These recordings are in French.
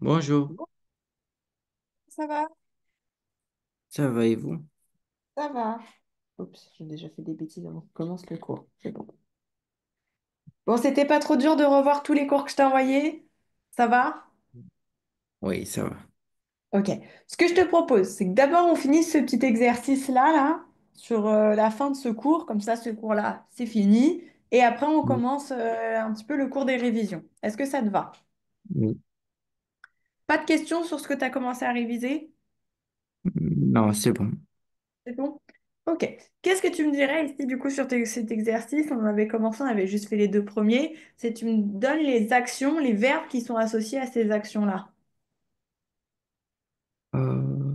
Bonjour, Ça va, ça va et vous? ça va. Oups, j'ai déjà fait des bêtises avant qu'on commence le cours. C'est bon. Bon, c'était pas trop dur de revoir tous les cours que je t'ai envoyés? Ça va? Oui, ça va. Ok. Ce que je te propose, c'est que d'abord on finisse ce petit exercice-là, là, sur la fin de ce cours. Comme ça, ce cours-là, c'est fini. Et après, on Oui, commence un petit peu le cours des révisions. Est-ce que ça te va? oui. Pas de questions sur ce que tu as commencé à réviser? Non, c'est bon. C'est bon? Ok. Qu'est-ce que tu me dirais ici, du coup, sur cet exercice? On avait commencé, on avait juste fait les deux premiers. C'est tu me donnes les actions, les verbes qui sont associés à ces actions-là. Euh,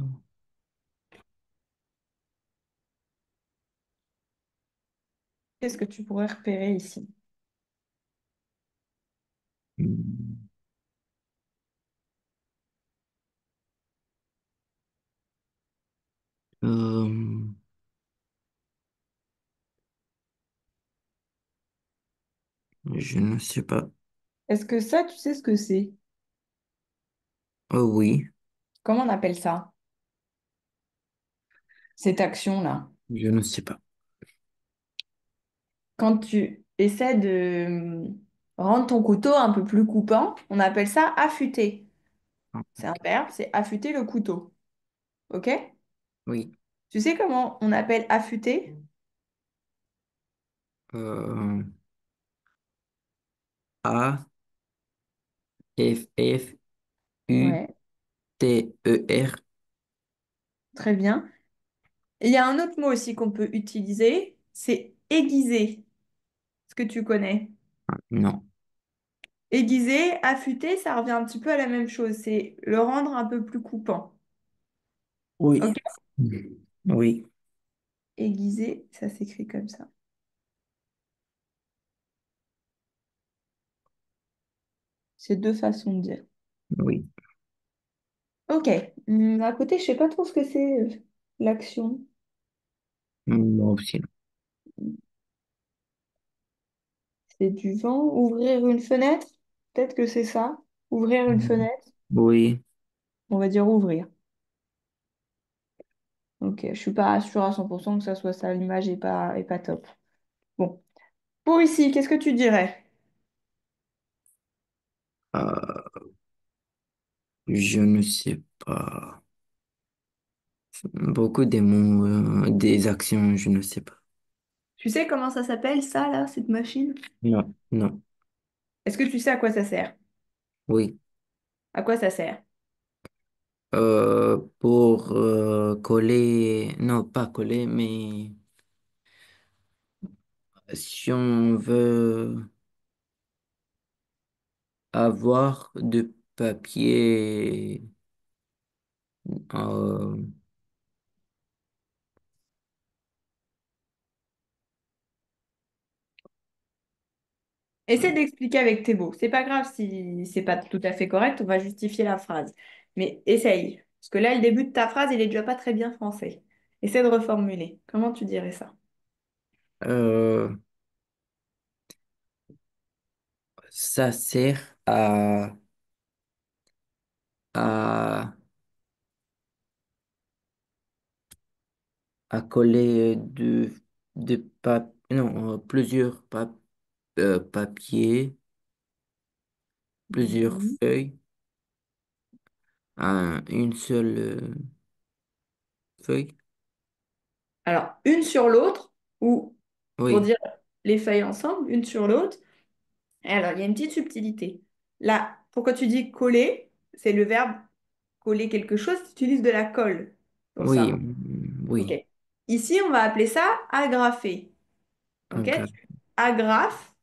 Qu'est-ce que tu pourrais repérer ici? hmm, euh, je ne sais pas. Est-ce que ça, tu sais ce que c'est? Oh oui, Comment on appelle ça? Cette action-là. je ne sais pas. Quand tu essaies de rendre ton couteau un peu plus coupant, on appelle ça affûter. C'est un verbe, c'est affûter le couteau. Ok? Oui, Tu sais comment on appelle affûter? euh, A, F, F, U, Ouais, T, E, R. très bien. Et il y a un autre mot aussi qu'on peut utiliser, c'est aiguiser. Est-ce que tu connais? Non. Aiguiser, affûter, ça revient un petit peu à la même chose. C'est le rendre un peu plus coupant. Oui. Ok? Oui, Aiguiser, ça s'écrit comme ça. C'est deux façons de dire. oui. Ok. À côté, je sais pas trop ce que c'est l'action. Moi aussi. C'est du vent. Ouvrir une fenêtre. Peut-être que c'est ça. Ouvrir une fenêtre. Oui, On va dire ouvrir. Ok. Je suis pas sûre à 100% que ça soit ça. L'image est pas top. Bon. Pour ici, qu'est-ce que tu dirais? je ne sais pas. Beaucoup des mots, des actions, je ne sais pas. Tu sais comment ça s'appelle, ça, là, cette machine? Non, non. Est-ce que tu sais à quoi ça sert? Oui. À quoi ça sert? Pour coller, non pas coller, mais si on veut avoir de papier, euh, Essaie d'expliquer avec tes mots. C'est pas grave si c'est pas tout à fait correct, on va justifier la phrase. Mais essaye. Parce que là, le début de ta phrase, il est déjà pas très bien français. Essaie de reformuler. Comment tu dirais ça? euh, ça sert à, à coller non, papiers, plusieurs Mhm. feuilles à une seule feuille. Alors, une sur l'autre, ou pour Oui, dire les feuilles ensemble, une sur l'autre. Et alors, il y a une petite subtilité. Là, pourquoi tu dis coller, c'est le verbe coller quelque chose, tu utilises de la colle pour oui, ça. Ok. oui, Ici, on va appeler ça agrafer. un Ok? graphe. Tu agrafes.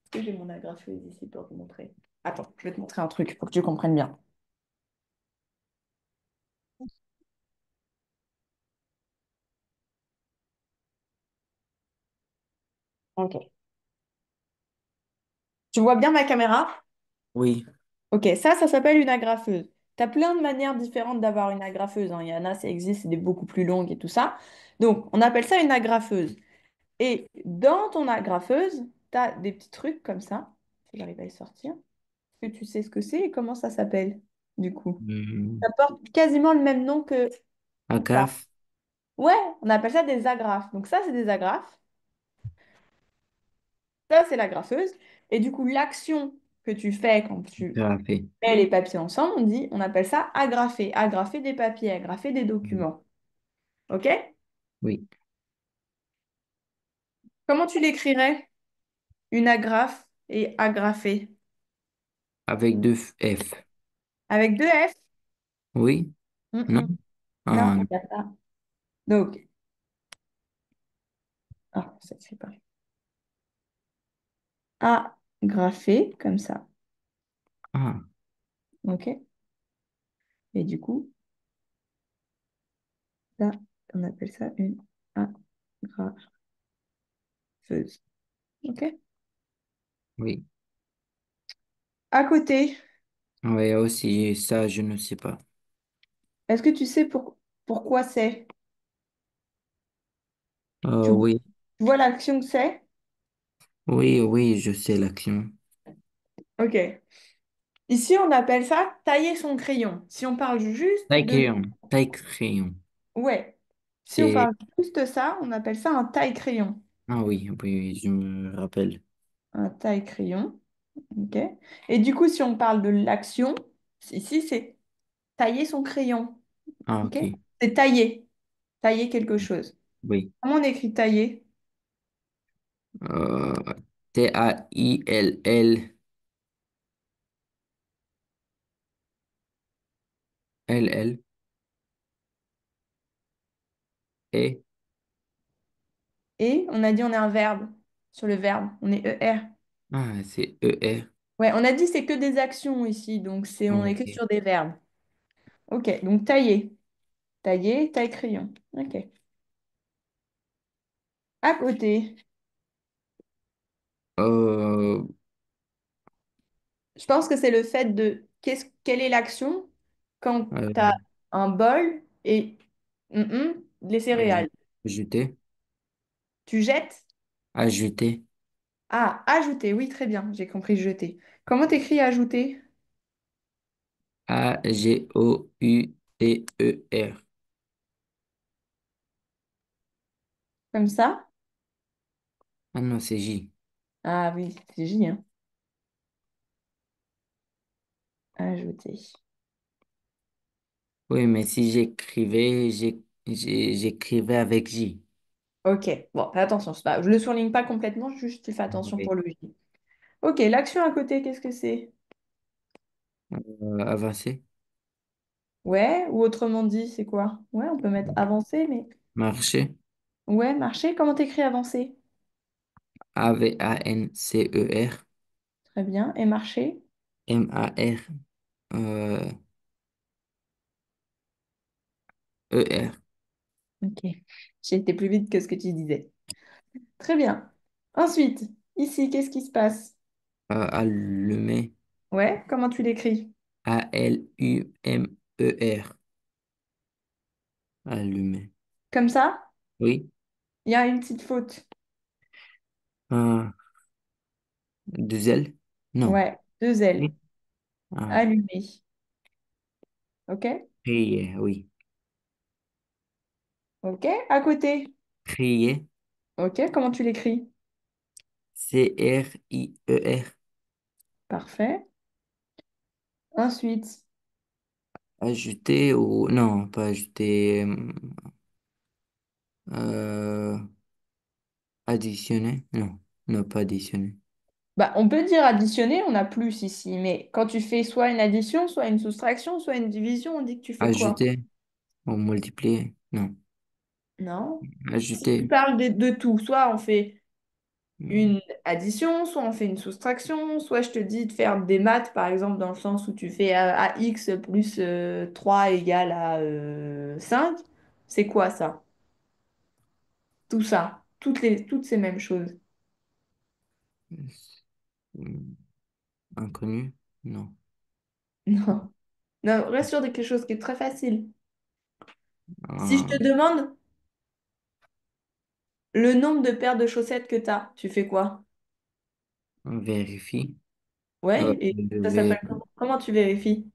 Est-ce que j'ai mon agrafeuse ici pour te montrer? Attends, je vais te montrer un truc pour que tu comprennes bien. Ok. Tu vois bien ma caméra? Oui, Ok, ça s'appelle une agrafeuse. Tu as plein de manières différentes d'avoir une agrafeuse, hein. Il y en a, ça existe, c'est des beaucoup plus longues et tout ça. Donc, on appelle ça une agrafeuse. Et dans ton agrafeuse, tu as des petits trucs comme ça. Si j'arrive à les sortir. Est-ce que tu sais ce que c'est et comment ça s'appelle? du coup. Hmm, Ça porte quasiment le même nom que ça. agrafe, Ouais, on appelle ça des agrafes. Donc ça, c'est des agrafes. Ça, c'est la graffeuse. Et du coup, l'action que tu fais quand tu agrafé. mets les papiers ensemble, on appelle ça agrafer. Agrafer des papiers, agrafer des documents. OK? Oui, Comment tu l'écrirais? Une agrafe et agrafer. avec deux F. Avec deux F? Oui, non? Mm-mm. Non, Ah, il n'y a pas. Donc, ah, ça ne fait pas. Agrafer, comme ça. ah, OK? Et du coup, là, on appelle ça une agrafeuse. OK? oui. À côté, Oui, aussi, ça, je ne sais pas. est-ce que tu sais pourquoi c'est? Tu Oui, vois l'action que c'est? oui, oui, je sais l'action. OK. Ici, on appelle ça tailler son crayon. Si on parle juste Taille de... crayon, taille crayon. Ouais. Si on C'est, parle juste de ça, on appelle ça un taille-crayon. ah oui, oui, oui, je me rappelle. Un taille-crayon. OK. Et du coup, si on parle de l'action, ici, c'est tailler son crayon. Ah, OK? ok. C'est tailler. Tailler quelque chose. Oui. Comment on écrit tailler? Euh, T-A-I-L-L, L-L, et, Et on a dit on est un verbe. Sur le verbe, on est ER. ah, c'est E-R. Ouais, on a dit c'est que des actions ici, donc on est que Ok. sur des verbes. Ok, donc tailler. Tailler, taille-crayon. Ok. À côté, Euh, je pense que c'est le fait de quelle est l'action quand tu as euh, un bol et les céréales. Ajouter, Tu jettes? ajouter, Ah, ajouter. Oui, très bien, j'ai compris jeter. Comment t'écris ajouter? A-G-O-U-T-E-R. Comme ça? Ah non, c'est J. Ah oui, c'est J, hein. Ajouter. Oui, mais si j'écrivais, j'écrivais avec J. Ok, bon, fais attention, je le surligne pas complètement, juste tu fais attention Oui. pour le J. Ok, l'action à côté, qu'est-ce que c'est? Avancer, Ouais, ou autrement dit, c'est quoi? Ouais, on peut mettre avancer, mais... marcher, Ouais, marcher, comment t'écris avancer? A-V-A-N-C-E-R, Très bien, et marcher? M-A-R, euh, E-R, Ok, j'ai été plus vite que ce que tu disais. Très bien. Ensuite, ici, qu'est-ce qui se passe? allumer, Ouais, comment tu l'écris? A-L-U-M-E-R, allumer. Comme ça? Oui. Il y a une petite faute. Ah, deux L? Non. Ouais, deux L. Oui. Ah, Allumer. Ok? crier, oui. Ok, à côté. Crier, Ok, comment tu l'écris? C-R-I-E-R. Parfait. Ensuite, Ajouter ou... Non, pas ajouter. Euh, additionner? Non, non, pas additionner. bah, on peut dire additionner, on a plus ici, mais quand tu fais soit une addition, soit une soustraction, soit une division, on dit que tu fais quoi? Ajouter ou multiplier? Non. Non. Si tu Ajouter. parles de tout, soit on fait Hmm, une addition, soit on fait une soustraction, soit je te dis de faire des maths, par exemple, dans le sens où tu fais AX plus 3 égale à 5. C'est quoi ça? Tout ça, toutes ces mêmes choses. hmm, inconnu? Non. Non. Non, reste sur quelque chose qui est très facile. Si je Ah, te demande le nombre de paires de chaussettes que tu as, tu fais quoi? vérifie. Ouais, et ça Vé- s'appelle comment? Comment tu vérifies?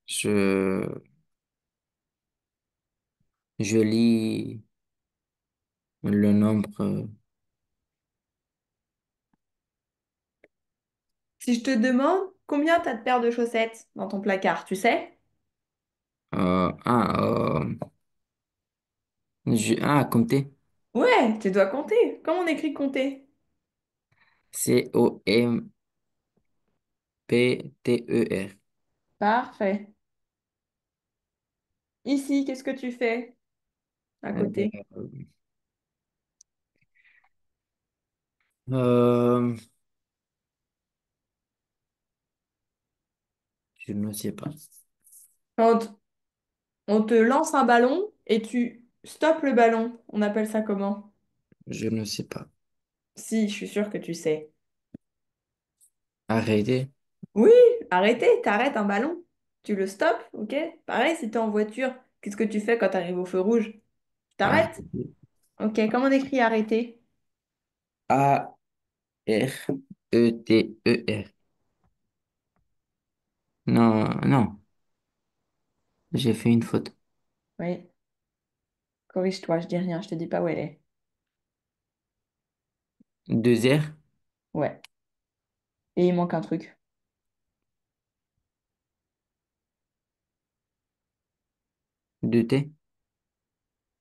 Je, je lis le nombre. Si je te demande combien t'as de paires de chaussettes dans ton placard, tu sais? Euh, ah, Compter. Ouais, tu dois compter. Comment on écrit compter? Compter. Parfait. Ici, qu'est-ce que tu fais à côté? Euh, euh, je ne sais pas. Quand on te lance un ballon et tu stoppes le ballon, on appelle ça comment? Je ne sais pas. Si, je suis sûre que tu sais. Arrêtez. Oui, arrêtez, t'arrêtes un ballon. Tu le stoppes, ok? Pareil, si t'es en voiture, qu'est-ce que tu fais quand t'arrives au feu rouge? Tu t'arrêtes? Arrêtez. Ok, comment on écrit arrêter? Arrêter. Non, non, j'ai fait une faute. Oui, corrige-toi, je dis rien, je te dis pas où elle est. Deux R, Ouais, et il manque un truc. deux T.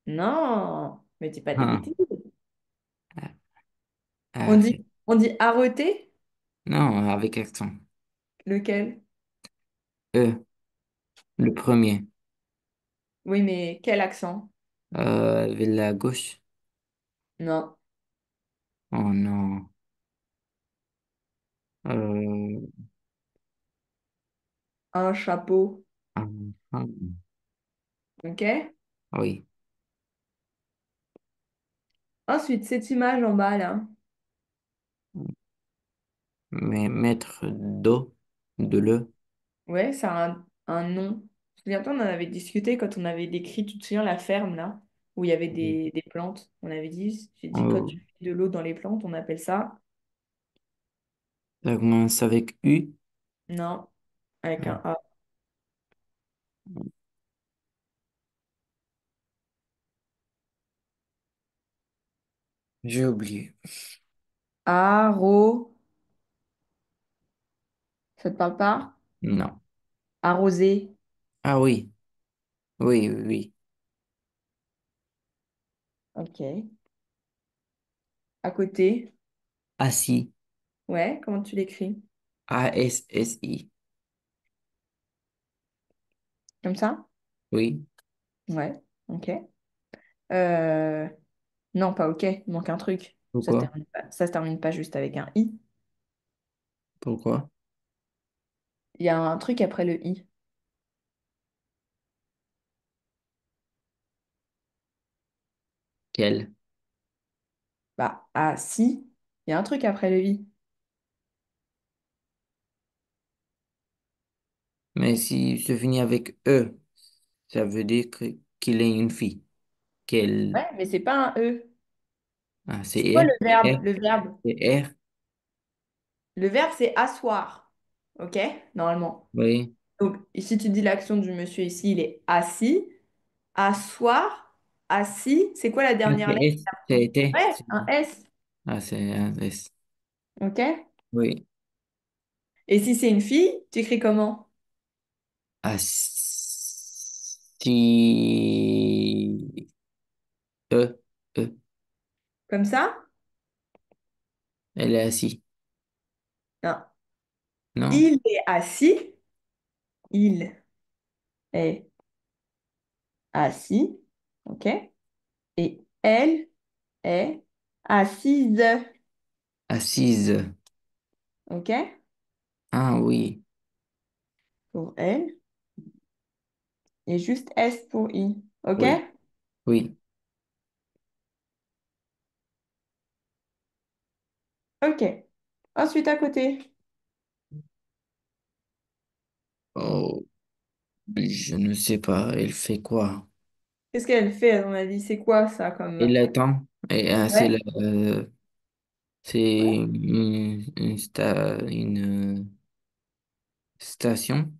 Non, mais dis pas des Ah, bêtises. arrête. On dit arrêter? Non, avec accent. Lequel? E, le premier. Oui, mais quel accent? Vers la gauche. Non, Oh non. Euh, un chapeau. ah, ah, Ok? oui. Ensuite, cette image en bas là. Mais mettre do de le. Ouais, c'est un nom. Souviens-toi, on en avait discuté quand on avait décrit, tu te souviens, la ferme là, où il y avait des plantes. On avait dit, j'ai dit, quand Oh, tu mets de l'eau dans les plantes, on appelle ça. ça commence avec U. Non, avec Ah, un A. j'ai oublié. Arro. Ça te parle pas? Non. Arroser. Ah oui, oui, oui, oui. Ok. À côté. Assis. Ouais, comment tu l'écris? ASSI. Comme ça? Oui. Ouais, ok. Euh, Non, pas ok, il manque un truc. Pourquoi? Ça se termine pas juste avec un i. Pourquoi? Il y a un truc après le i. Quel? Bah, ah si, il y a un truc après le i. Mais si se finit avec E, ça veut dire qu'il est une fille. Quelle? Ouais, mais c'est pas un e. Ah, C'est c'est quoi R. le verbe? R. Le verbe. C'est R. Le verbe, c'est asseoir. Ok? Normalement. Oui. Donc, si tu dis l'action du monsieur ici, il est assis. Asseoir, assis. C'est quoi la Ah, dernière c'est lettre? S. C'est été. Ouais, un S. Ah, c'est un S. Ok? Oui. Et si c'est une fille, tu écris comment? Ah, si. E. E. Comme ça? Elle est assise. Non. Non? Il est assis. Il est assis. Ok? Et elle est assise. Assise. Ok? Ah oui. Pour elle. Et juste S pour I. Ok? Oui. Oui. Ok. Ensuite, à côté. Oh, je ne sais pas. Elle fait quoi? Qu'est-ce qu'elle fait, à ton avis? C'est quoi ça comme... Elle attend. Et, Ouais. c'est Ouais. une station.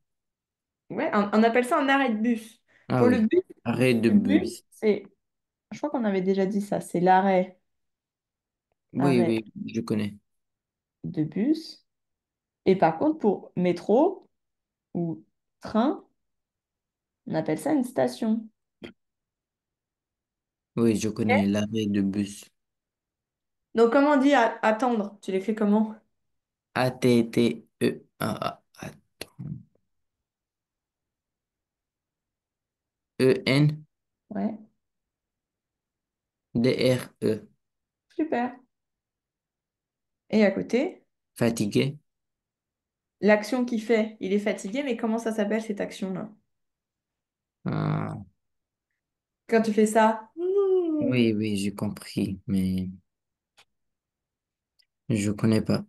Ouais, on appelle ça un arrêt de bus. Ah Pour le oui, bus, arrêt de le bus, bus. c'est, je crois qu'on avait déjà dit ça, c'est l'arrêt, Oui, arrêt oui, je connais. de bus. Et par contre, pour métro ou train, on appelle ça une station. Oui, je Ok. connais l'arrêt de bus. Donc, comment on dit attendre? Tu l'écris comment? Attends. ENDRE. Ouais, super. Et à côté, Fatigué. l'action qu'il fait, il est fatigué, mais comment ça s'appelle cette action-là? Ah, Quand tu fais ça, oui, oui, j'ai compris, mais je connais pas.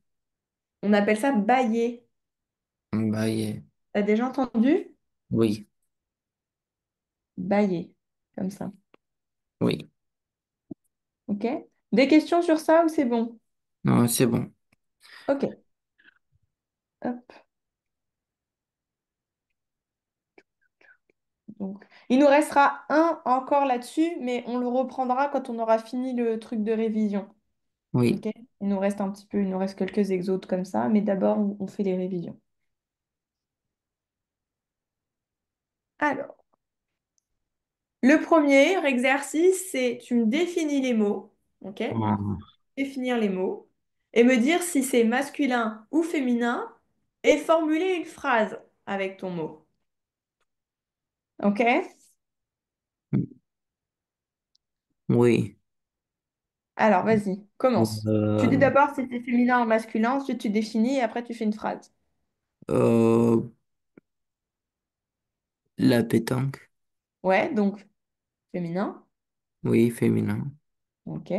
on appelle ça bâiller. Bah, yeah. T'as déjà entendu? Oui, Bâiller, comme ça. oui. Ok? Des questions sur ça ou c'est bon? Non, c'est bon. Ok. Hop. Donc, il nous restera un encore là-dessus, mais on le reprendra quand on aura fini le truc de révision. Oui. Ok? Il nous reste un petit peu, il nous reste quelques exos comme ça, mais d'abord, on fait les révisions. Alors, le premier exercice, c'est tu me définis les mots. Ok? Ah, Définir les mots et me dire si c'est masculin ou féminin et formuler une phrase avec ton mot. Ok? oui. Alors, vas-y, commence. Tu dis Euh, d'abord si c'est féminin ou masculin, ensuite tu définis et après tu fais une phrase. euh, la pétanque. Ouais, donc féminin. Oui, féminin. Ok.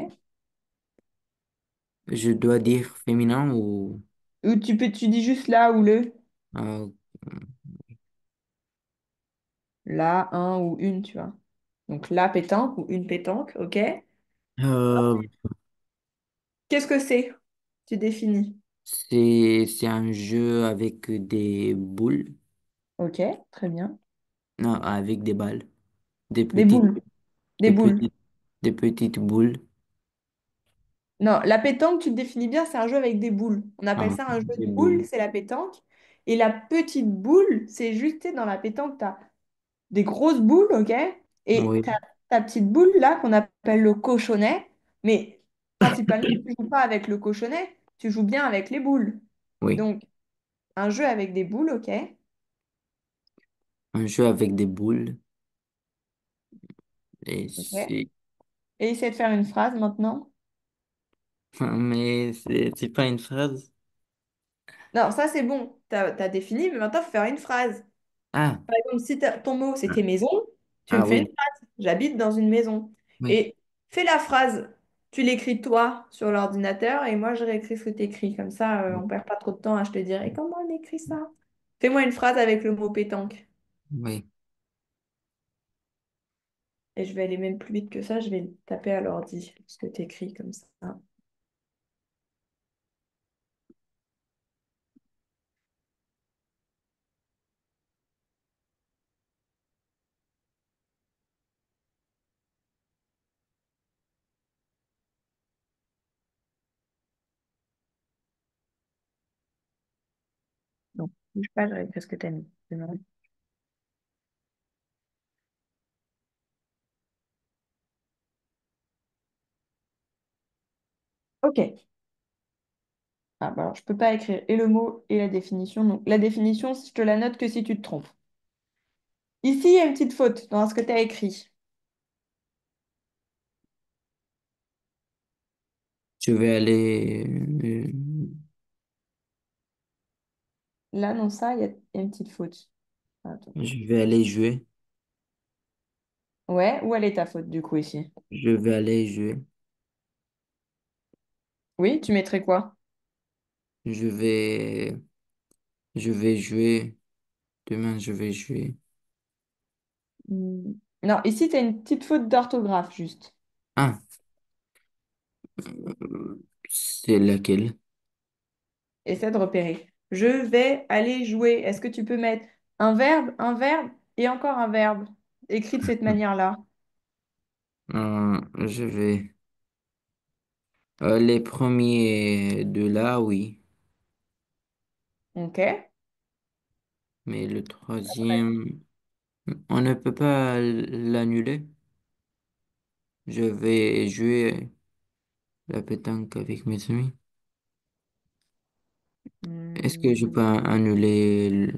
Je dois dire féminin ou Ou tu dis juste là ou le. euh, Là, un ou une, tu vois. Donc la pétanque ou une pétanque, ok. euh, Qu'est-ce que c'est? Tu définis. c'est un jeu avec des boules. Ok, très bien. Non, avec des balles. Des Des petites, boules. Des des boules. petites, des petites boules. Non, la pétanque, tu le définis bien, c'est un jeu avec des boules. On appelle Ah, ça un jeu des de boules, boules. c'est la pétanque. Et la petite boule, c'est juste, tu sais, dans la pétanque, tu as des grosses boules, ok? Et tu Oui, as ta petite boule là qu'on appelle le cochonnet. Mais principalement, tu joues pas avec le cochonnet, tu joues bien avec les boules. oui. Donc, un jeu avec des boules, ok? Un jeu avec des boules. Et Ok. c'est, Et essaie de faire une phrase maintenant. mais c'est pas une phrase. Non, ça c'est bon, tu as défini, mais maintenant, il faut faire une phrase. Ah, Par exemple, si ton mot c'était maison, tu me ah fais une oui, phrase. J'habite dans une maison. oui, Et fais la phrase. Tu l'écris toi sur l'ordinateur et moi je réécris ce que tu écris. Comme ça, on perd pas trop de temps à je te dire, et comment on écrit ça? Fais-moi une phrase avec le mot pétanque. oui. Et je vais aller même plus vite que ça, je vais le taper à l'ordi, ce que tu écris comme ça. Donc, bouge pas, je réécris ce que tu as mis. C'est vrai. Ok. Ah, bah alors, je peux pas écrire et le mot et la définition. Donc, la définition, je te la note que si tu te trompes. Ici, il y a une petite faute dans ce que tu as écrit. Je vais aller, Là, dans ça, il y a une petite faute. Attends. je vais aller jouer. Ouais, où elle est ta faute du coup ici? Je vais aller jouer. Oui, tu mettrais quoi? Je vais, je vais jouer. Demain, je vais jouer. Hmm. Non, ici, tu as une petite faute d'orthographe juste. Ah, c'est laquelle? Essaie de repérer. Je vais aller jouer. Est-ce que tu peux mettre un verbe et encore un verbe. Écrit de cette manière-là. Je vais. Les premiers de là, oui. Ok. Mais le troisième, on ne peut pas l'annuler. Je vais jouer la pétanque avec mes amis. Est-ce que je Hmm. peux annuler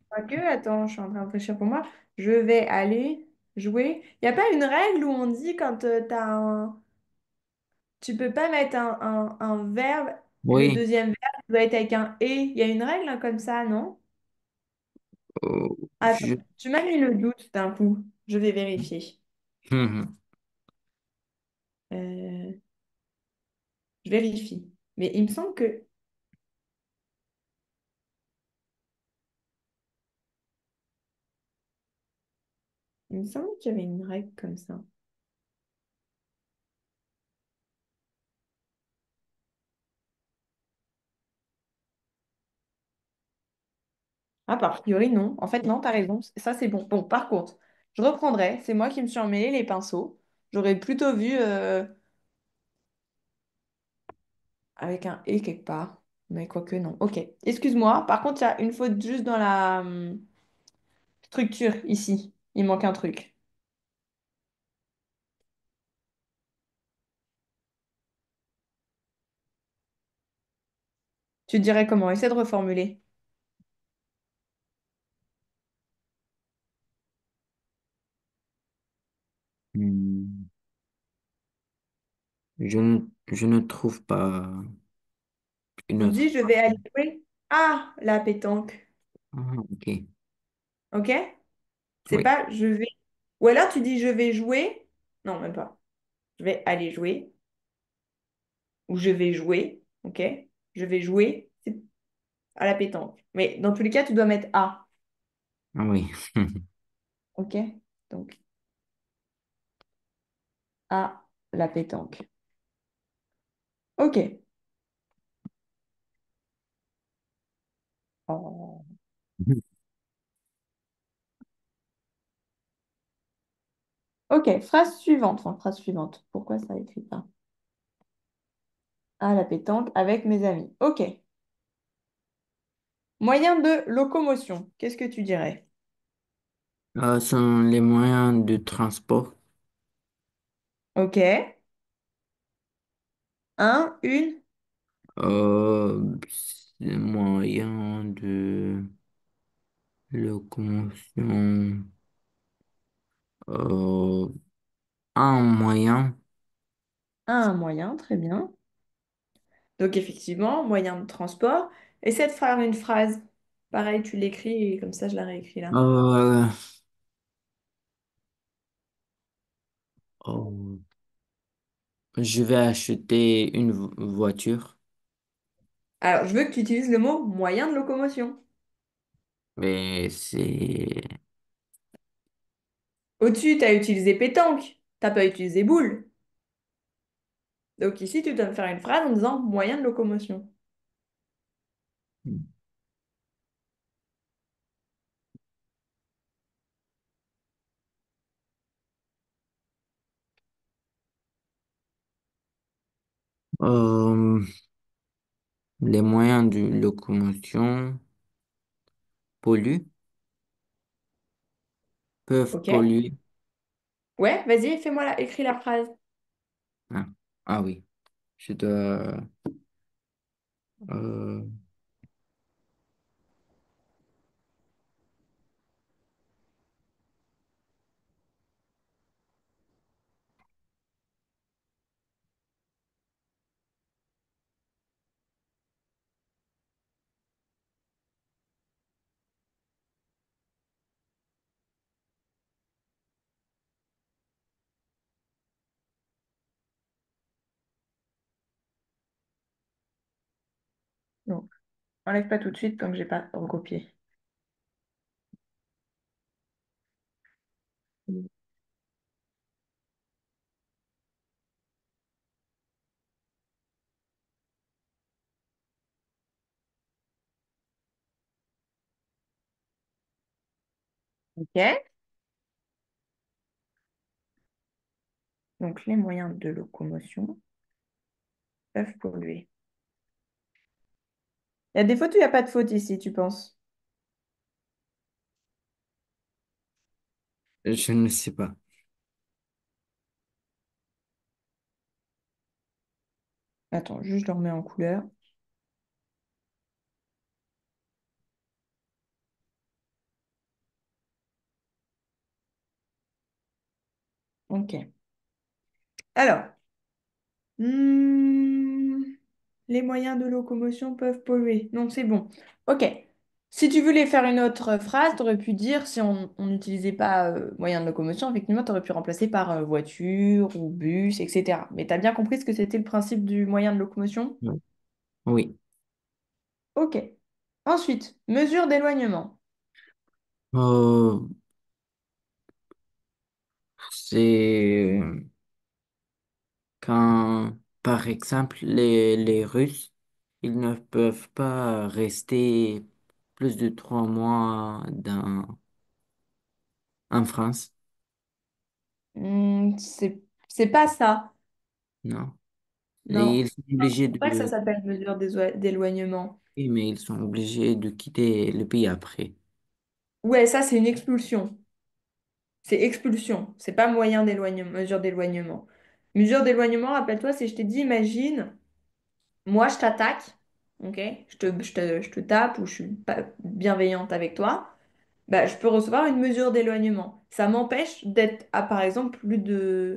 Quoique, attends, je suis en train de réfléchir pour moi. Je vais aller jouer. Il n'y a pas une règle où on dit quand t'as un... Tu peux pas mettre un verbe, le Oui. deuxième verbe doit être avec un et. Il y a une règle hein, comme ça, non? euh, Attends, je... tu m'as mis le doute d'un coup. Je vais vérifier. Mhm. Euh, je vérifie. Mais il me semble que... Il me semble qu'il y avait une règle comme ça. Ah, par priori, non. En fait, non, t'as raison. Ça, c'est bon. Bon, par contre, je reprendrai. C'est moi qui me suis emmêlé les pinceaux. J'aurais plutôt vu avec un et quelque part. Mais quoique, non. Ok. Excuse-moi. Par contre, il y a une faute juste dans la structure ici. Il manque un truc. Tu dirais comment? Essaie de reformuler. Hmm. Je ne trouve pas une Tu dis, autre je vais phrase. aller jouer à la pétanque. Ah, ok. Ok? C'est Oui. pas je vais. Ou alors tu dis je vais jouer. Non, même pas. Je vais aller jouer. Ou je vais jouer. Ok? Je vais jouer c'est à la pétanque. Mais dans tous les cas, tu dois mettre à. Ah oui. Ok? Donc, à la pétanque. Ok. Oh. Ok, phrase suivante. Enfin, phrase suivante. Pourquoi ça écrit pas? À la pétanque avec mes amis. Ok. Moyen de locomotion. Qu'est-ce que tu dirais? Sont les moyens de transport. Ok. Un, une, C'est moyen de locomotion. Euh, un moyen. un moyen. Très bien. Donc effectivement, moyen de transport. Essaie de faire une phrase. Pareil, tu l'écris et comme ça, je la réécris là. Euh, oh, je vais acheter une voiture, Alors, je veux que tu utilises le mot moyen de locomotion. mais c'est... Au-dessus, tu as utilisé pétanque. T'as pas utilisé boule. Donc ici, tu dois me faire une phrase en disant moyen de locomotion. Euh, les moyens de locomotion polluent, peuvent Ok? polluer. Ouais, vas-y, fais-moi la, écris la phrase. Ah, ah oui, je dois... euh, Non, enlève pas tout de suite comme j'ai pas recopié. Ok. Donc, les moyens de locomotion peuvent polluer. Il y a des fautes ou il n'y a pas de faute ici, tu penses? Je ne sais pas. Attends, juste je le remets en couleur. Ok. Alors, hmm, les moyens de locomotion peuvent polluer. Non, c'est bon. Ok. Si tu voulais faire une autre phrase, tu aurais pu dire, si on n'utilisait pas moyen de locomotion, effectivement, tu aurais pu remplacer par voiture ou bus, etc. Mais tu as bien compris ce que c'était le principe du moyen de locomotion? Oui. Oui. Ok. Ensuite, mesure d'éloignement. Euh, c'est quand, par exemple, les Russes, ils ne peuvent pas rester plus de 3 mois en France, C'est pas ça. non? Et Non. ils sont obligés C'est pas que ça de, s'appelle d'éloignement. oui, mais ils sont obligés de quitter le pays après. Ouais, ça, c'est une expulsion. C'est expulsion. C'est pas moyen d'éloignement, mesure d'éloignement. Mesure d'éloignement, rappelle-toi, c'est je t'ai dit, imagine, moi, je t'attaque, ok? Je te tape ou je suis pas bienveillante avec toi. Bah, je peux recevoir une mesure d'éloignement. Ça m'empêche d'être à, par exemple,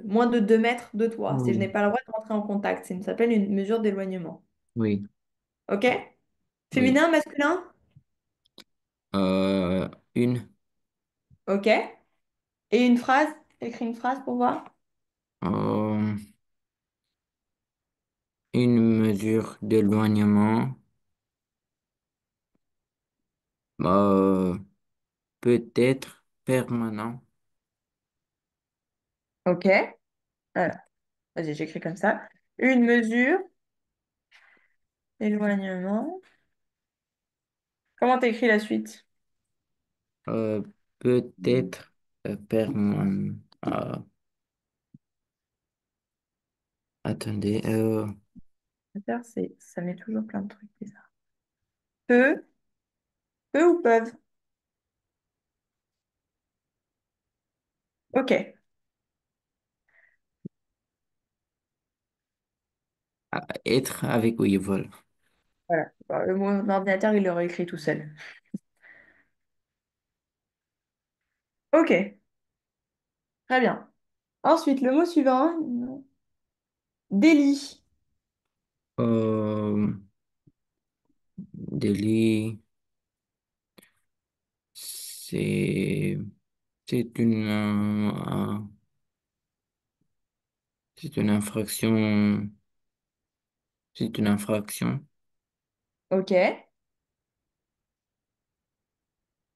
moins de 2 mètres de toi. Si je n'ai Oui, pas le droit de rentrer en contact, ça s'appelle une mesure d'éloignement. oui, Ok? oui. Féminin, masculin? Euh, une, Ok. Et une phrase? Écris une phrase pour voir. euh, une mesure d'éloignement, euh, peut être permanent. Ok. Alors, vas-y, j'écris comme ça. Une mesure d'éloignement. Comment t'écris la suite? Euh, peut être permanent. Attendez, Faire, ça met toujours plein de trucs bizarres. Peu, peu ou peuvent? Ok. être avec oui, voilà. Voilà. Bon, mon ordinateur, il l'aurait écrit tout seul. Ok. Très bien. Ensuite, le mot suivant. Délit. Euh, délit, c'est c'est c'est une infraction, c'est une infraction. Ok.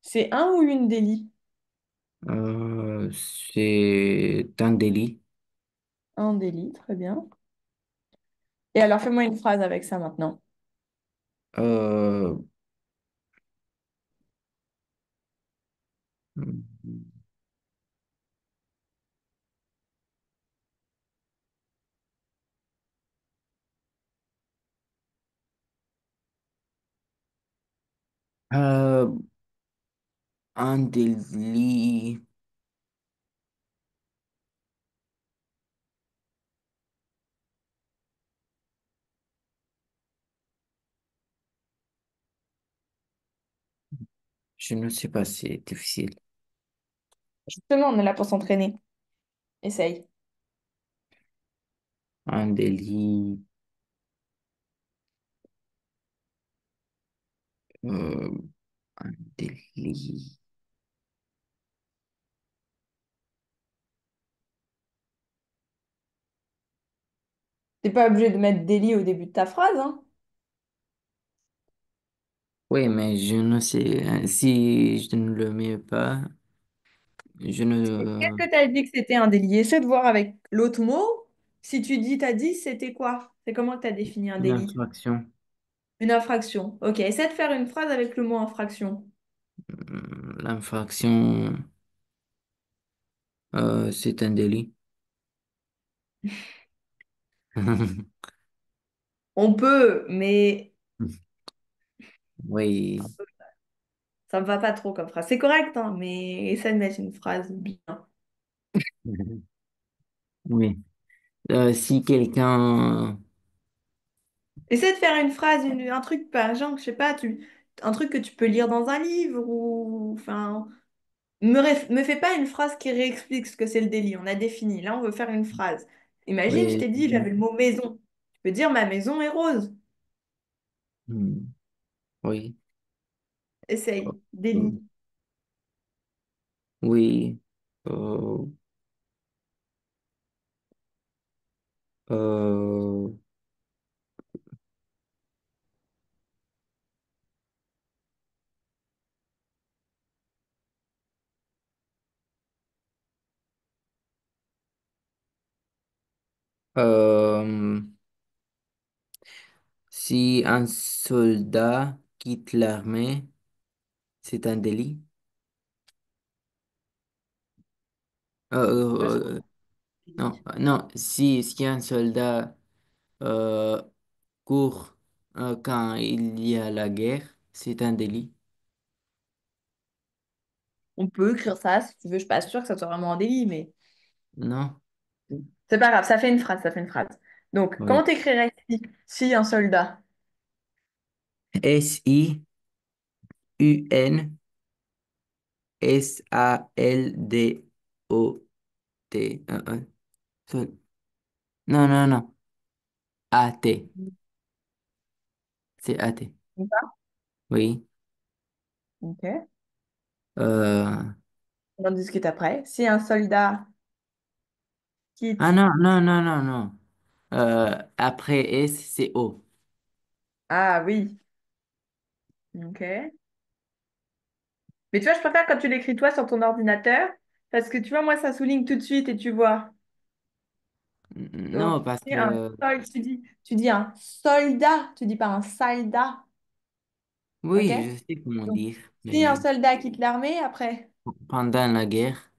C'est un ou une délit? C'est un délit. Un délit, très bien. Et alors, fais-moi une phrase avec ça maintenant. Euh, euh, un délit. Je ne sais pas, c'est difficile. Justement, on est là pour s'entraîner. Essaye. Un délit, euh, un délit. T'es pas obligé de mettre délit au début de ta phrase, hein? Oui, mais je ne sais, si je ne le mets pas, je Qu'est-ce ne, que tu as dit que c'était un délit? Essaie de voir avec l'autre mot. Si tu dis, t'as dit, c'était quoi? C'est comment que tu as défini un une délit? infraction, Une infraction. Ok, essaie de faire une phrase avec le mot infraction. l'infraction. C'est un délit. On peut, mais Oui, ça me va pas trop comme phrase. C'est correct, hein, mais essaie de mettre une phrase bien. oui. Si quelqu'un, Essaie de faire une phrase, un truc, par exemple, je sais pas, un truc que tu peux lire dans un livre ou, enfin, me fais pas une phrase qui réexplique ce que c'est le délit. On a défini. Là, on veut faire une phrase. Imagine, je oui, t'ai dit, j'avais le mot maison. Tu peux dire ma maison est rose. hmm, oui, Essaye. euh, Délit. oui, euh, euh, euh, si un soldat quitte l'armée, c'est un délit. Bah, ça, Euh, c'est non, délit. non, si un soldat euh, court quand il y a la guerre, c'est un délit. On peut écrire ça si tu veux. Je suis pas sûre que ça soit vraiment un délit, mais Non? c'est pas grave. Ça fait une phrase. Ça fait une phrase. Donc, comment Oui. t'écrirais si un soldat? Sildot. Non, non, non. AT. C'est AT. Oui. Ok. Euh, On en discute après. Si un soldat Ah quitte. non, non, non, non, non. Après S, c'est O. Ah oui. Ok. Mais tu vois, je préfère quand tu l'écris toi sur ton ordinateur, parce que tu vois, moi, ça souligne tout de suite et tu vois. Donc, Non, parce si un que... tu dis un soldat, tu dis pas un soldat. Ok? Oui, je sais comment Donc, dire, si un mais soldat quitte l'armée, après, pendant la guerre,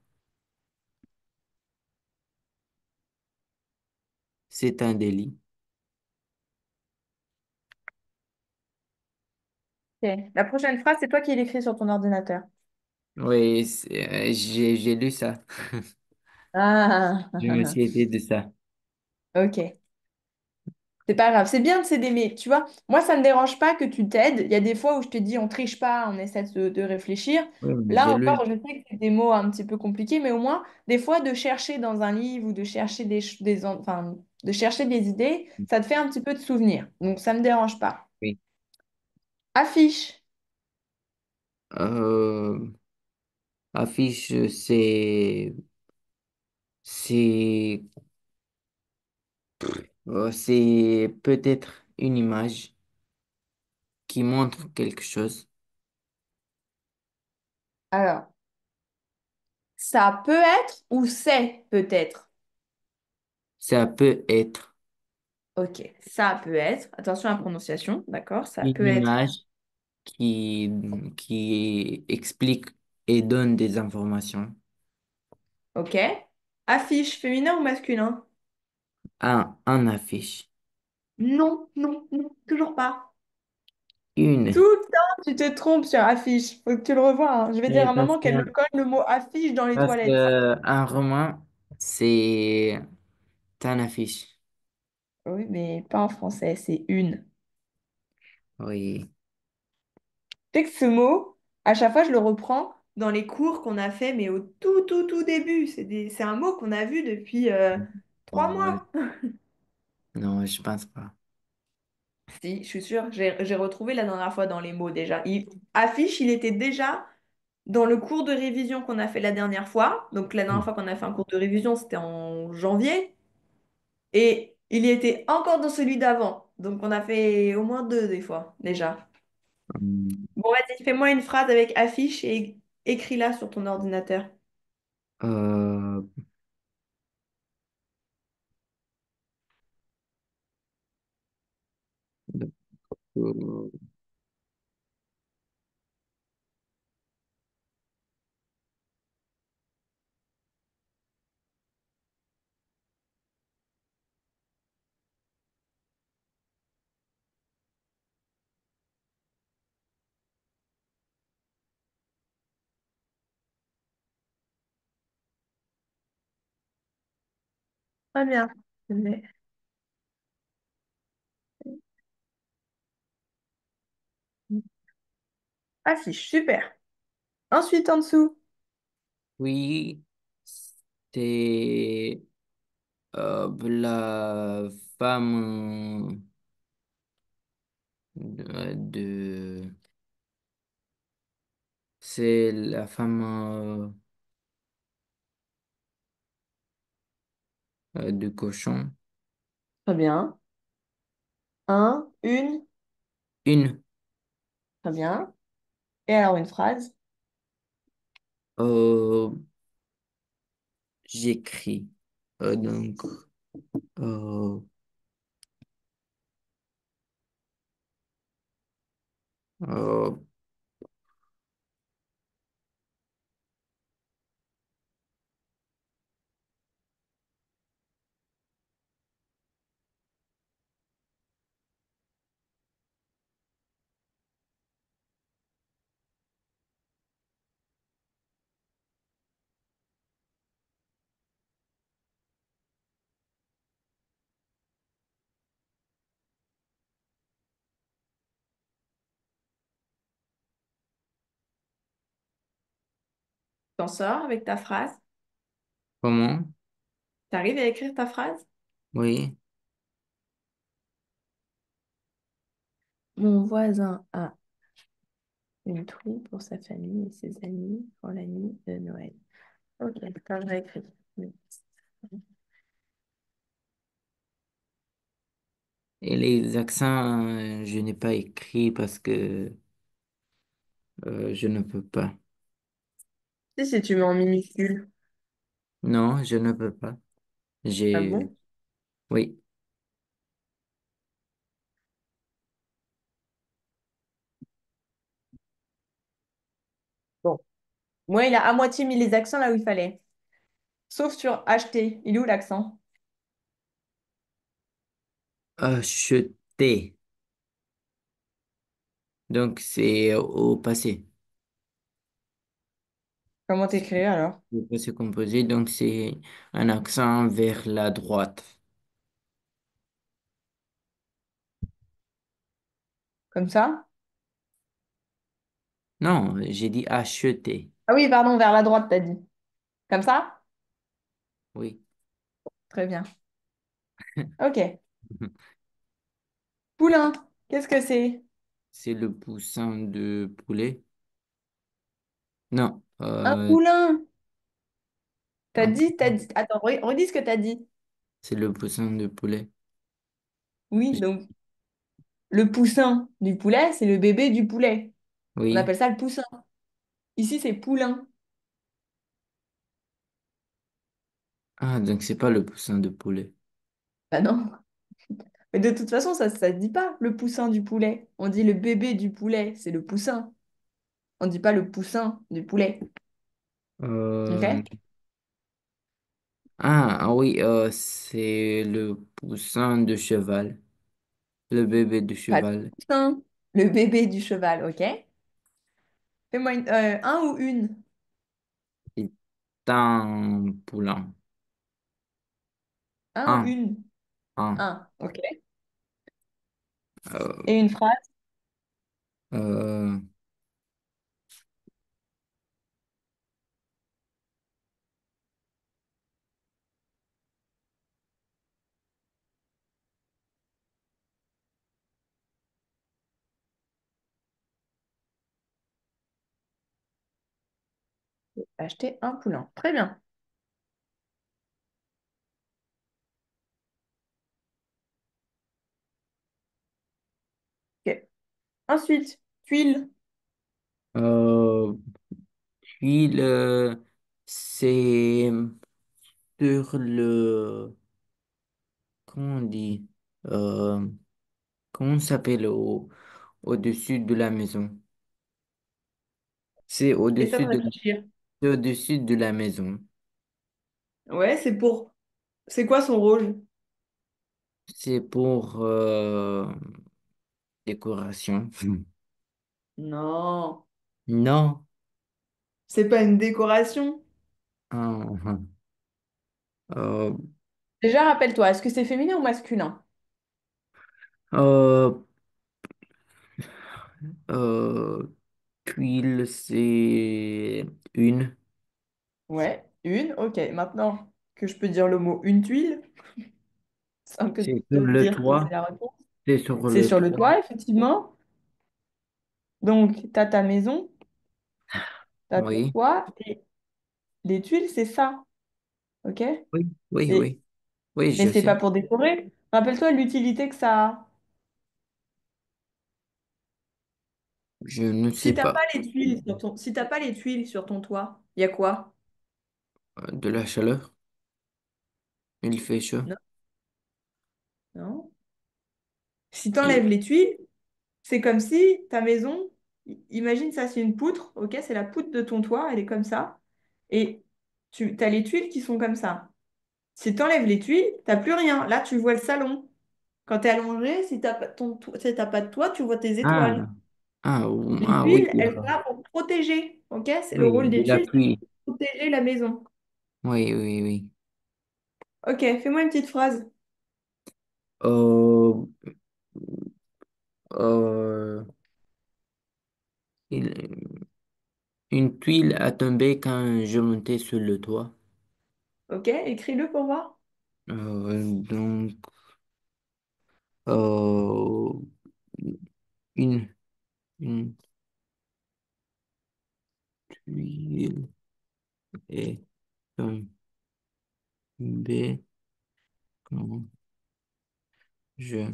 c'est un délit. ok. La prochaine phrase, c'est toi qui l'écris sur ton ordinateur. Oui, j'ai lu ça. Ah, Je me suis aidé de ça. ok. C'est pas grave, c'est bien de s'aider, mais tu vois, moi ça me dérange pas que tu t'aides. Il y a des fois où je te dis on triche pas, on essaie de réfléchir. Oui, mais Là j'ai lu. encore, je sais que c'est des mots un petit peu compliqués, mais au moins, des fois, de chercher dans un livre ou de chercher enfin, de chercher des idées, ça te fait un petit peu de souvenirs. Donc ça me dérange pas. Oui. Affiche. Euh, Affiche, c'est, c'est peut-être une image qui montre quelque chose. Alors, ça peut être ou c'est peut-être. Ça peut être Ok, ça peut être. Attention à la prononciation, d'accord? Ça une peut être. image qui explique et donne des informations. Ok. Affiche, féminin ou masculin? Un affiche. Non, non, non, toujours pas. Tout Une. le temps, tu te trompes sur affiche. Faut que tu le revois, hein. Je vais dire Et à maman qu'elle me colle le mot affiche dans les parce toilettes. que un roman, c'est un affiche. Oui, mais pas en français, c'est une. Oui. Tu sais que ce mot, à chaque fois, je le reprends dans les cours qu'on a fait, mais au tout début. C'est un mot qu'on a vu depuis 3 mois. Non, je pense pas. Si, je suis sûre, j'ai retrouvé la dernière fois dans les mots déjà. Affiche, il était déjà dans le cours de révision qu'on a fait la dernière fois. Donc la dernière fois qu'on a fait un cours de révision, c'était en janvier. Et il y était encore dans celui d'avant. Donc on a fait au moins deux des fois déjà. Hum, Bon, vas-y, fais-moi une phrase avec affiche et écris-la sur ton ordinateur. Euh, euh, Très bien. Je vais- Affiche, super. Ensuite, en dessous. Oui, c'est la femme c'est la femme de cochon. Très bien. Un, une. Une, Très bien. Et alors, une phrase. euh, j'écris. Donc, euh, euh, T'en sors avec ta phrase. comment? T'arrives à écrire ta phrase? Oui. Mon voisin a une trouille pour sa famille et ses amis pour la nuit de Noël. Ok, quand je réécris. Oui. Et les accents, je n'ai pas écrit parce que je ne peux pas. Si tu mets en minuscule. Non, je ne peux pas. Ah J'ai, bon? oui. Bon. Moi, il a à moitié mis les accents là où il fallait. Sauf sur acheter. Il est où l'accent? Acheter. Donc, c'est au passé. Comment C'est t'écris alors? au passé composé, donc c'est un accent vers la droite. Comme ça? Non, j'ai dit acheter. Ah oui, pardon, vers la droite, t'as dit. Comme ça? Oui. Très bien. Ok. Poulain, qu'est-ce que c'est? C'est le poussin de poulet. Non, Un poulain. un T'as poussin. dit. Attends, redis ce que t'as dit. C'est le poussin de poulet. Oui, donc le poussin du poulet, c'est le bébé du poulet. On Oui. appelle ça le poussin. Ici, c'est poulain. Ah, donc c'est pas le poussin de poulet. Bah non. Mais de toute façon, ça se dit pas le poussin du poulet. On dit le bébé du poulet, c'est le poussin. On dit pas le poussin du poulet. Euh, Ok? oui, c'est le poussin de cheval. Le bébé de Pas le cheval. poussin, le bébé du cheval, ok? Fais-moi un ou une. C'est un poulain. Un ou Un, une. un. Un, ok. Euh, Et une phrase, euh, acheter un poulain. Très bien. Ok. Ensuite, tuile. euh, puis c'est sur le, comment on dit, euh, comment ça s'appelle au-dessus de la maison? C'est Essaie au-dessus de de, réfléchir. c'est au-dessus de la maison. Ouais, c'est pour. C'est quoi son rôle? C'est pour décoration. Non, Non. c'est pas une décoration. Ah, ah. Déjà, rappelle-toi, est-ce que c'est féminin ou masculin? Euh, euh, Tuile, c'est une. Ouais, une. Ok, maintenant que je peux dire le mot une tuile, sans que de C'est te sur le dire que c'est toit. la réponse. C'est sur C'est le sur le toit. toit, effectivement. Donc, tu as ta maison, tu as ton Oui. toit, et les tuiles, c'est ça. Ok? Oui, oui, Et, oui. Oui, mais je c'est sais. pas pour décorer. Rappelle-toi l'utilité que ça a. Je ne sais Si t'as pas pas. les tuiles sur ton, si t'as pas les tuiles sur ton toit, il y a quoi? De la chaleur. Il fait chaud. Non. Non. Si tu enlèves Il- les tuiles, c'est comme si ta maison, imagine ça, c'est une poutre, ok? C'est la poutre de ton toit, elle est comme ça. Et tu as les tuiles qui sont comme ça. Si tu enlèves les tuiles, t'as plus rien. Là, tu vois le salon. Quand tu es allongé, si si t'as pas de toit, tu vois tes Ah, étoiles. Les ah oui, tuiles, elles sont là pour protéger, ok? C'est le oui, rôle de des la tuiles, c'est pluie. de protéger la maison. Oui, oui, oui. Ok, fais-moi une petite phrase. Euh, euh, il- une tuile a tombé quand je montais sur le toit. Ok, écris-le pour voir. Donc, euh, une, une tuile est tombée quand je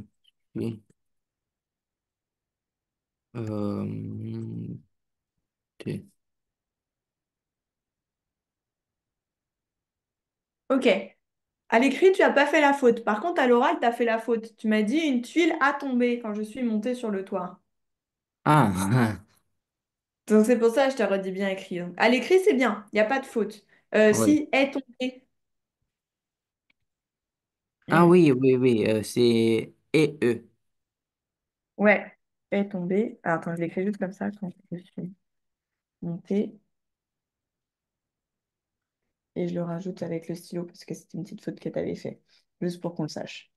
suis monté. Ok. À l'écrit, tu n'as pas fait la faute. Par contre, à l'oral, tu as fait la faute. Tu m'as dit une tuile a tombé quand je suis montée sur le toit. Ah, Donc c'est pour ça que je t'ai redit bien écrit. Donc, à l'écrit, c'est bien. Il n'y a pas de faute. oui. Si est tombé. Ah Hmm. oui, oui, oui, c'est et eux. Ouais. Est tombé. Ah, attends, je l'écris juste comme ça quand je suis montée. Et je le rajoute avec le stylo parce que c'était une petite faute que tu avais fait. Juste pour qu'on le sache.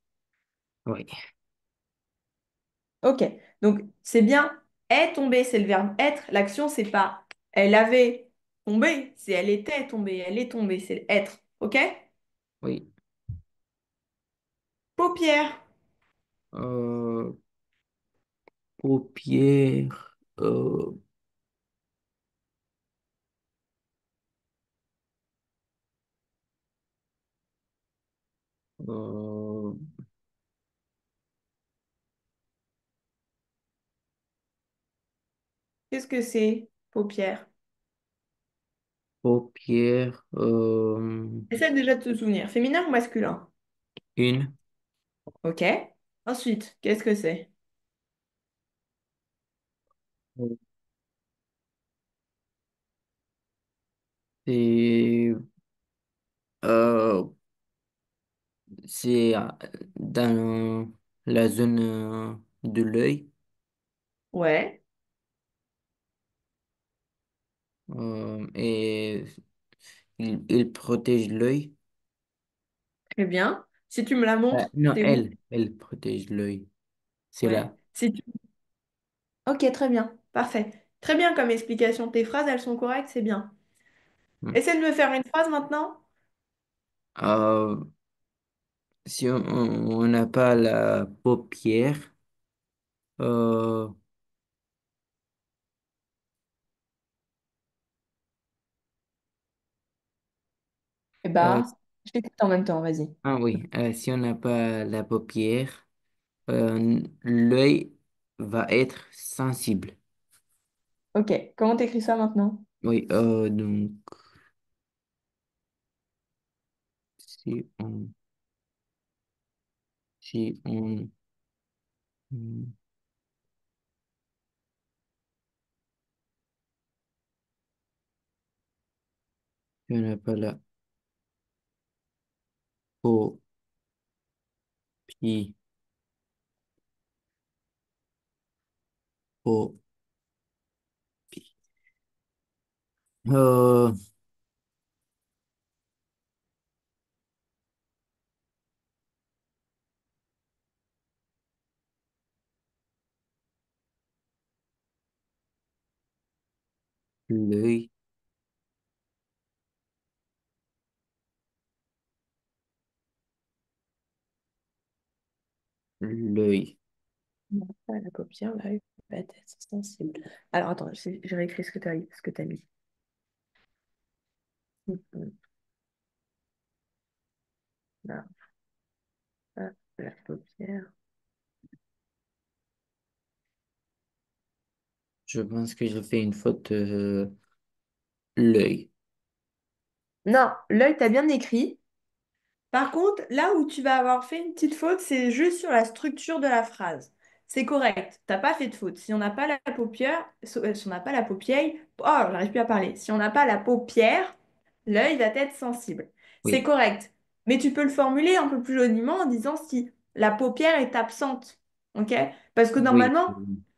Oui, Ok. Donc c'est bien. Est tombé, c'est le verbe être. L'action, c'est pas elle avait tombé, c'est elle était tombée. Elle est tombée, c'est le être. Ok? oui. Paupières. Euh, Paupières. Euh, Qu'est-ce que c'est, paupières? Paupières. Essaie déjà de te souvenir. Féminin ou masculin? Une. Ok. Ensuite, qu'est-ce que c'est? C'est euh, c'est dans la zone de l'œil Ouais, et il protège l'œil. très bien. Si tu me la montres, Non, c'est où? elle protège l'œil. C'est Ouais. là. Si tu... Ok, très bien. Parfait. Très bien comme explication. Tes phrases, elles sont correctes, c'est bien. Hmm. Essaie de me faire une phrase maintenant. Euh, Si on n'a pas la paupière, euh, Eh euh, bah, je t'écoute en même temps, vas-y. ah oui, si on n'a pas la paupière, l'œil va être sensible. Ok, comment t'écris ça maintenant? Oui, donc si on, si on n'a pas la paupière, pau- euh, l'œil, l'œil. Non, pas la paupière, l'œil va être sensible. Alors attends, je réécris ce que tu as mis. Mhm. Là, hop, la paupière. Je pense que j'ai fait une faute, l'œil. Non, l'œil, t'as bien écrit. Par contre, là où tu vas avoir fait une petite faute, c'est juste sur la structure de la phrase. C'est correct, t'as pas fait de faute. Si on n'a pas la paupière, si on n'a pas la paupière, oh, j'arrive plus à parler. Si on n'a pas la paupière, l'œil va être sensible. C'est Oui, correct. Mais tu peux le formuler un peu plus joliment en disant si la paupière est absente. OK? Parce que oui, normalement,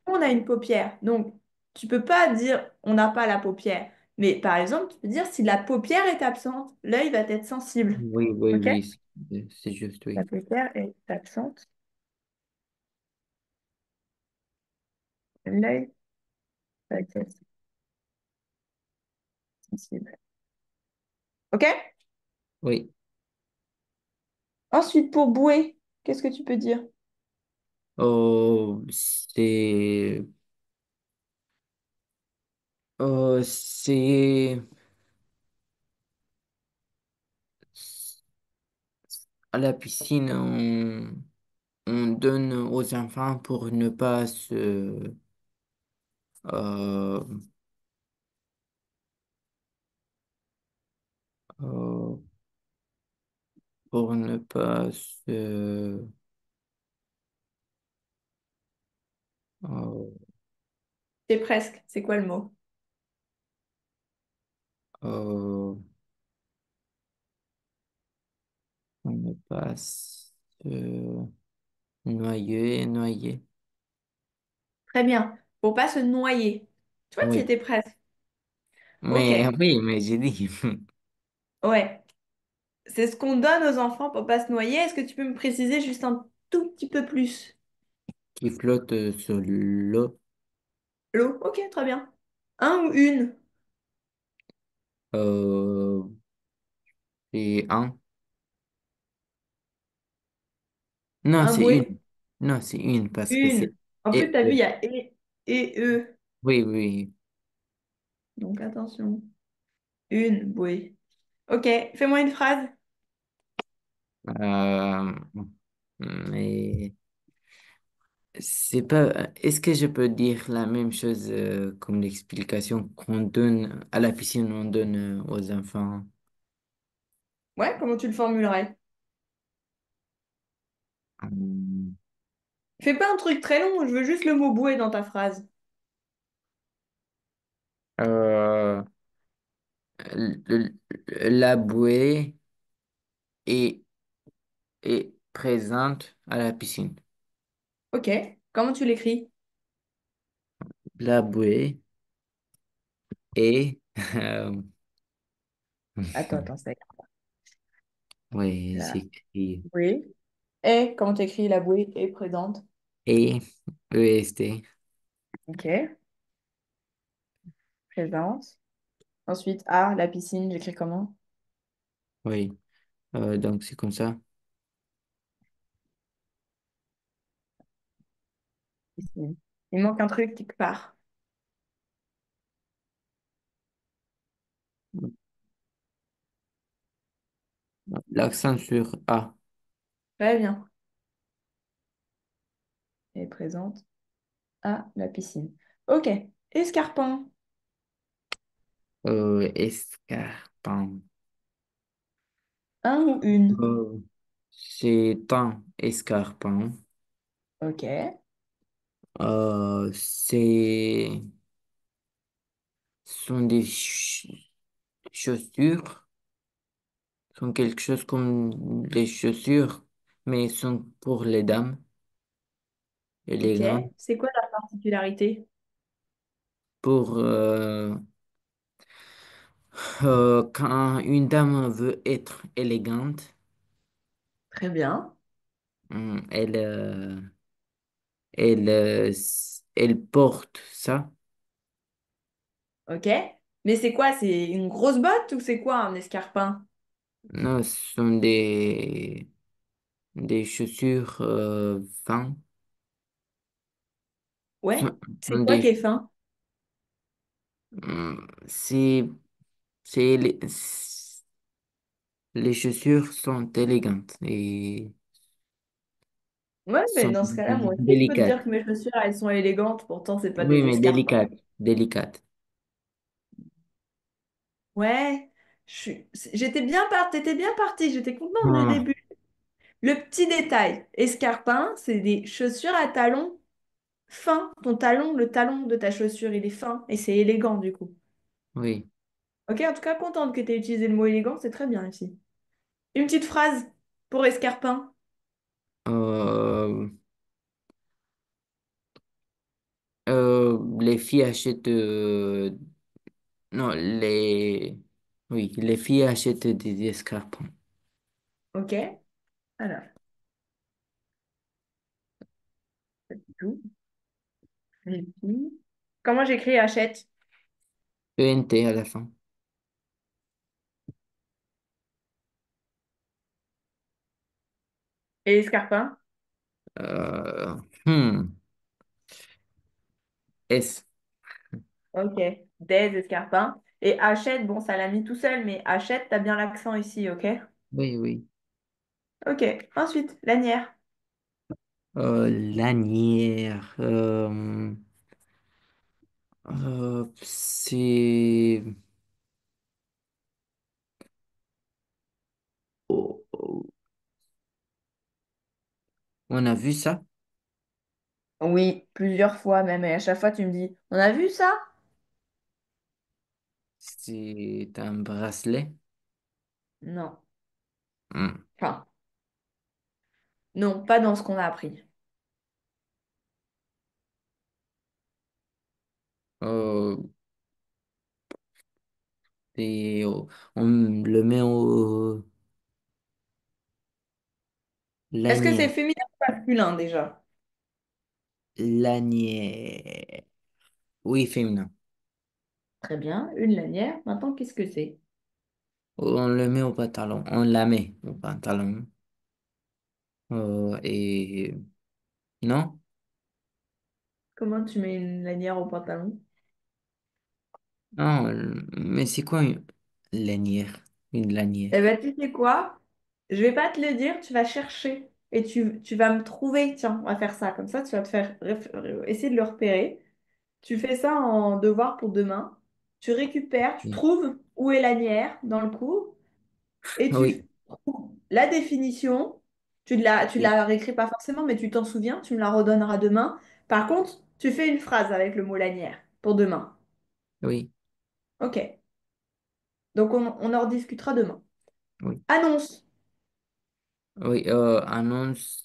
on a une paupière. Donc, tu peux pas dire on n'a pas la paupière. Mais par exemple, tu peux dire si la paupière est absente, l'œil va être sensible. oui, oui, OK? oui, c'est juste, La oui. paupière est absente. L'œil va être sensible. OK? Oui. Ensuite, pour bouer, qu'est-ce que tu peux dire? Oh, c'est à la piscine, on donne aux enfants pour ne pas euh, euh, pour ne pas euh, C'est presque. C'est quoi le mot? euh, pour ne pas se noyer. Très bien. Pour pas se noyer. Tu vois, tu Oui. étais presque. Ok. Mais oui, mais j'ai dit Ouais. C'est ce qu'on donne aux enfants pour pas se noyer. Est-ce que tu peux me préciser juste un tout petit peu plus? qui flotte sur l'eau. L'eau. Ok, très bien. Un ou une? Euh, et un. Non, Un c'est bouée? une. Non, c'est une parce que c'est Une. En plus, et tu as vu, il eux. y a et eux. Oui, oui. Donc attention. Une bouée. Ok, fais-moi une phrase. Euh, mais c'est pas. Est-ce que je peux dire la même chose comme l'explication qu'on donne à la piscine, on donne aux enfants? Ouais, comment tu le formulerais? Hum, Fais pas un truc très long, je veux juste le mot bouée dans ta phrase. Euh, la bouée est, est présente à la piscine. Ok, comment tu l'écris? La bouée est. Attends, c'est Oui, la j'écris bouée. Et comment tu écris la bouée est présente? et EST. Ok, présente. Ensuite, A, la piscine, j'écris comment? Oui, donc c'est comme ça. Piscine. Il manque un truc quelque part. L'accent sur A. Très bien. Elle est présente. A, la piscine. Ok, escarpin. Escarpin. Un ou une? C'est un escarpin. Ok. C'est sont des chaussures. Sont quelque chose comme les chaussures, mais sont pour les dames Ok. élégantes. C'est quoi la particularité? Pour quand une dame veut être élégante, Très bien. elle, elle porte ça. Ok. Mais c'est quoi? C'est une grosse botte ou c'est quoi un escarpin? Non, ce sont des chaussures fins. Ce Ouais. C'est sont quoi qui des, est fin? c'est, c'est les chaussures sont élégantes et Ouais, mais sont dans ce cas-là, moi aussi, je peux te dire délicates. que mes chaussures, elles sont élégantes, pourtant, c'est pas Oui, des mais escarpins. délicates, délicates. Ouais, t'étais bien parti, j'étais contente du Ah, début. Le petit détail, escarpin, c'est des chaussures à talons fins. Ton talon, le talon de ta chaussure, il est fin et c'est élégant du coup. oui. Ok, en tout cas, contente que tu aies utilisé le mot élégant, c'est très bien ici. Une petite phrase pour escarpin. Euh, les filles achètent, non, oui, les filles achètent des escarpins. Ok, alors, tout. Les filles. Comment j'écris achète? ENT à la fin. Et escarpin? Euh, hmm, S. Ok, des escarpins. Et achète, bon, ça l'a mis tout seul, mais achète, t'as bien l'accent ici, ok? Oui, oui. Ok, ensuite, lanière. Lanière. C'est. Oh, oh. On a vu ça? Oui, plusieurs fois même. Et à chaque fois, tu me dis, on a vu ça? C'est un bracelet. Non. Hmm. Enfin, non, pas dans ce qu'on a appris. Euh, on le met au Est-ce que c'est lanière. féminin ou masculin déjà? Lanière. Oui, féminin. Très bien, une lanière. Maintenant, qu'est-ce que c'est? On le met au pantalon. On la met au pantalon. Et non? Comment tu mets une lanière au pantalon? Non, mais c'est quoi une lanière? Une lanière. Eh ben, tu sais quoi? Je vais pas te le dire, tu vas chercher et tu vas me trouver. Tiens, on va faire ça. Comme ça, tu vas te faire essayer de le repérer. Tu fais ça en devoir pour demain. Tu récupères, tu Oui, trouves où est l'anière dans le cours et oui, tu trouves la définition. Tu oui, la réécris pas forcément, mais tu t'en souviens, tu me la redonneras demain. Par contre, tu fais une phrase avec le mot lanière pour demain. oui, Ok. Donc, on en rediscutera demain. oui. Annonce. Oui, annonce,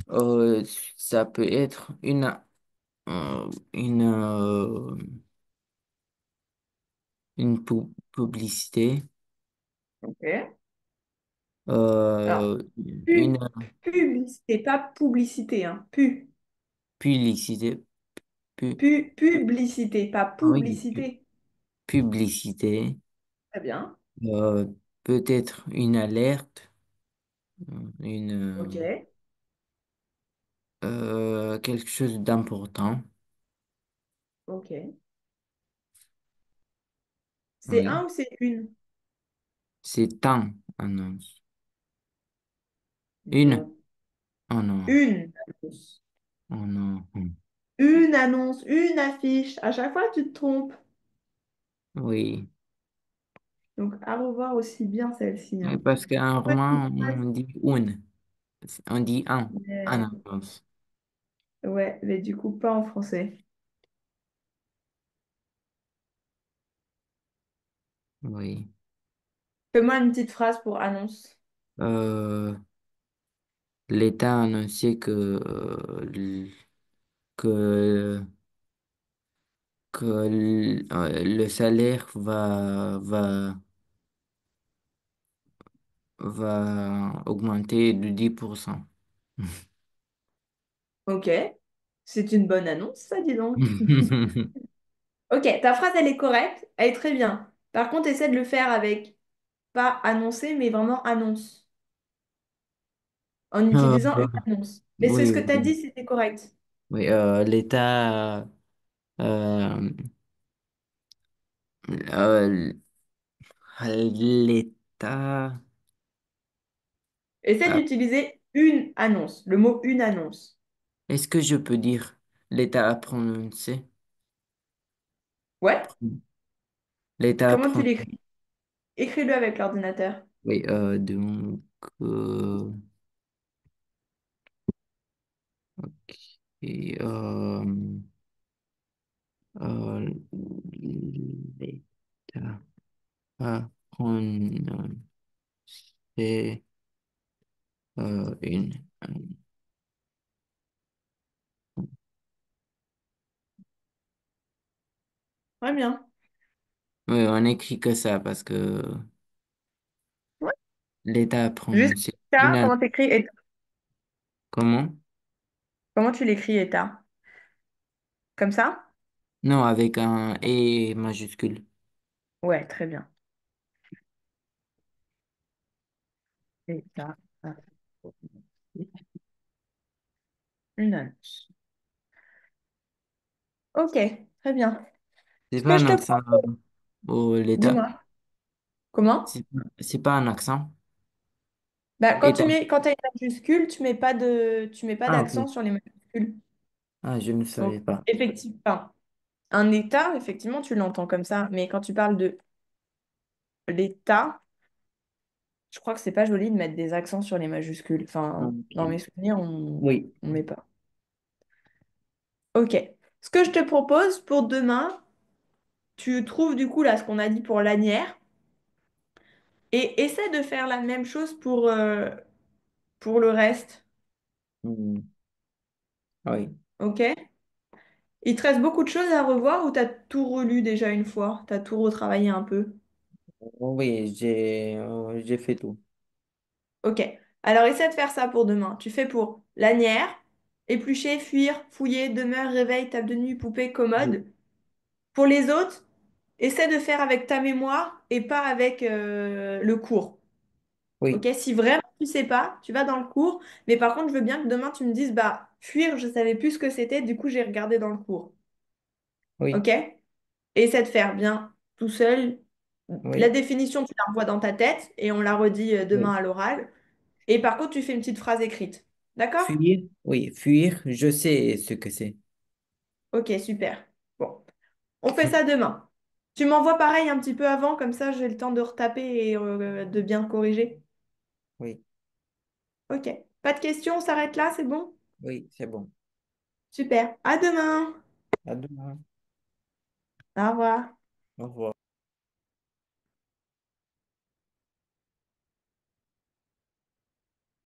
euh, ça peut être une publicité, Ok. Alors, euh, une publicité, pas publicité, hein. publicité, pu- Publicité, pas ah oui, publicité. publicité, Très bien. euh, peut-être une alerte, Ok. quelque chose d'important, Ok. C'est oui, un ou c'est une? c'est un annonce, une, Bon. oh non, Une annonce. oh non, Une annonce, une affiche. À chaque fois, tu te trompes. oui. Donc, à revoir aussi bien celle-ci, Oui, hein. parce qu'en Ouais, roman, on dit une, on dit un mais, annonce, ouais, mais du coup, pas en français. oui. Fais-moi une petite phrase pour annonce. Euh, L'État a annoncé que, le salaire va augmenter de 10%. Ok. C'est une bonne annonce, ça, dis donc. Ok, ta phrase, elle est correcte, elle est très bien. Par contre, essaie de le faire avec pas annoncer, mais vraiment annonce, en Euh, utilisant une annonce. Est-ce que oui, ce que tu as oui, dit, c'était correct? oui. Euh, euh, l'État Essaie a- d'utiliser une annonce, le mot une annonce. est-ce que je peux dire l'État a prononcé? Ouais? L'État a Comment tu prononcé. l'écris? Écris-le avec l'ordinateur. Oui, donc, et, l'État a prononcé une. Très bien. Oui, on écrit que ça parce que Ouais. l'État a Juste prononcé une. état, comment t'écris état? Comment? Comment tu l'écris état? Comme ça? Non, avec un E majuscule. Ouais, très bien. État. Ah, une annonce. Ok, très bien. C'est Ce pas que un je te accent propose, au l'État. dis-moi. Comment? C'est pas un accent. Bah, État. quand tu as une majuscule, tu mets pas Ah, d'accent ok. sur les majuscules. Ah, je ne Donc, savais pas. effectivement, enfin, un état, effectivement, tu l'entends comme ça. Mais quand tu parles de l'état, je crois que c'est pas joli de mettre des accents sur les majuscules. Enfin, dans Ok. mes souvenirs, Oui. on met pas. Ok. Ce que je te propose pour demain, tu trouves du coup là ce qu'on a dit pour l'anière et essaie de faire la même chose pour le reste. Hmm. Oui. Ok? Il te reste beaucoup de choses à revoir ou t'as tout relu déjà une fois? T'as tout retravaillé un peu? Oui, j'ai fait tout. Ok. Alors essaie de faire ça pour demain. Tu fais pour lanière, éplucher, fuir, fouiller, demeure, réveil, table de nuit, poupée, Oui. commode. Pour les autres, essaie de faire avec ta mémoire et pas avec le cours. Ok? Oui. Si vraiment tu sais pas, tu vas dans le cours. Mais par contre, je veux bien que demain tu me dises, bah, fuir, je savais plus ce que c'était, du coup j'ai regardé dans le cours. Oui. Ok? Et essaie de faire bien tout seul. La Oui. définition, tu la revois dans ta tête et on la redit demain Oui. à l'oral. Et par contre, tu fais une petite phrase écrite. D'accord? Fuir? Oui, fuir, je sais ce que c'est. Ok, super. Bon, on fait ça demain. Tu m'envoies pareil un petit peu avant, comme ça j'ai le temps de retaper et de bien corriger. Oui. Ok. Pas de questions, on s'arrête là, c'est bon? Oui, c'est bon. Super. À demain. À demain. Au revoir. Au revoir.